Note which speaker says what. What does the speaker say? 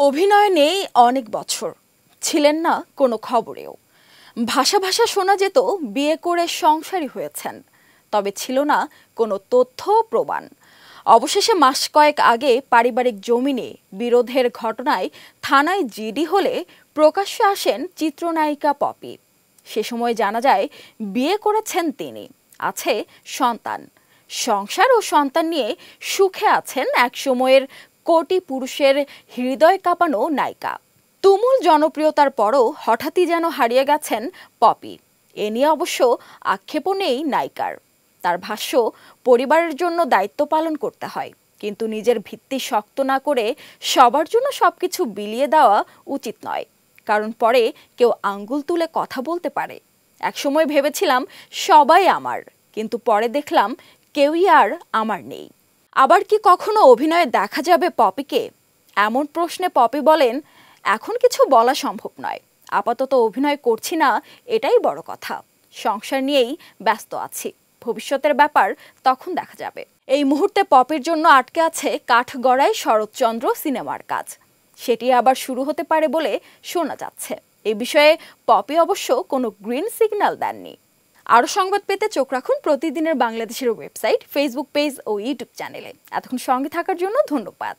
Speaker 1: অভিনয় নেই অনেক বছর, ছিলেন না কোনো খবরেও। ভাষা ভাষা শোনা যেত বিয়ে করে সংসারী হয়েছেন, তবে ছিল না কোনো তথ্য প্রমাণ। অবশেষে মাস কয়েক আগে পারিবারিক জমি বিরোধের ঘটনায় থানায় জিডি হলে প্রকাশ্যে আসেন চিত্রনায়িকা পপি। সে সময় জানা যায় বিয়ে করেছেন তিনি, আছে সন্তান। সংসার ও সন্তান নিয়ে সুখে আছেন একসময়ের কোটি পুরুষের হৃদয় কাঁপানো নায়িকা। তুমুল জনপ্রিয়তার পরও হঠাৎই যেন হারিয়ে গেছেন পপি। এ নিয়ে অবশ্য আক্ষেপও নেই নায়িকার। তার ভাষ্য, পরিবারের জন্য দায়িত্ব পালন করতে হয়, কিন্তু নিজের ভিত্তি শক্ত না করে সবার জন্য সবকিছু বিলিয়ে দেওয়া উচিত নয়, কারণ পরে কেউ আঙ্গুল তুলে কথা বলতে পারে। একসময় ভেবেছিলাম সবাই আমার, কিন্তু পরে দেখলাম কেউই আর আমার নেই। আবার কি কখনো অভিনয়ে দেখা যাবে পপিকে? এমন প্রশ্নে পপি বলেন, এখন কিছু বলা সম্ভব নয়। আপাতত অভিনয় করছি না, এটাই বড় কথা। সংসার নিয়েই ব্যস্ত আছি, ভবিষ্যতের ব্যাপার তখন দেখা যাবে। এই মুহূর্তে পপির জন্য আটকে আছে কাঠগড়ায় শরৎচন্দ্র সিনেমার কাজ। সেটি আবার শুরু হতে পারে বলে শোনা যাচ্ছে। এই বিষয়ে পপি অবশ্য কোনো গ্রিন সিগন্যাল দেননি। আরও সংবাদ পেতে চোখ রাখুন প্রতিদিনের বাংলাদেশের ওয়েবসাইট, ফেসবুক পেজ ও ইউটিউব চ্যানেলে। এতক্ষণ সঙ্গে থাকার জন্য ধন্যবাদ।